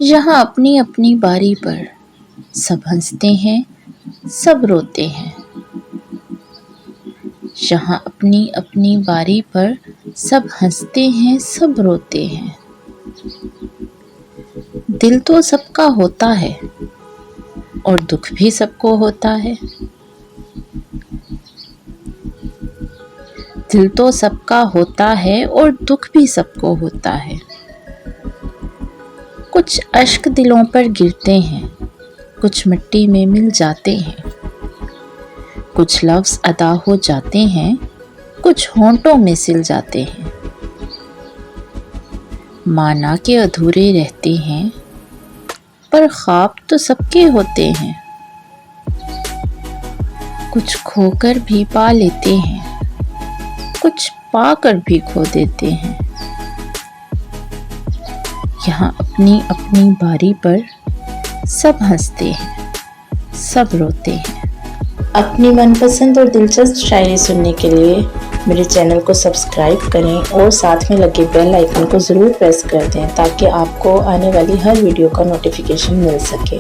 यहाँ अपनी अपनी बारी पर सब हंसते हैं, सब रोते हैं। यहाँ अपनी अपनी बारी पर सब हंसते हैं, सब रोते हैं। दिल तो सबका होता है और दुख भी सबको होता है। दिल तो सबका होता है और दुख भी सबको होता है। कुछ अश्क दिलों पर गिरते हैं, कुछ मिट्टी में मिल जाते हैं। कुछ लफ्ज़ अदा हो जाते हैं, कुछ होंठों में सिल जाते हैं। माना के अधूरे रहते हैं, पर ख्वाब तो सबके होते हैं। कुछ खोकर भी पा लेते हैं, कुछ पाकर भी खो देते हैं। यहाँ अपनी अपनी बारी पर सब हंसते हैं, सब रोते हैं। अपनी मनपसंद और दिलचस्प शायरी सुनने के लिए मेरे चैनल को सब्सक्राइब करें और साथ में लगे बेल आइकन को ज़रूर प्रेस कर दें ताकि आपको आने वाली हर वीडियो का नोटिफिकेशन मिल सके।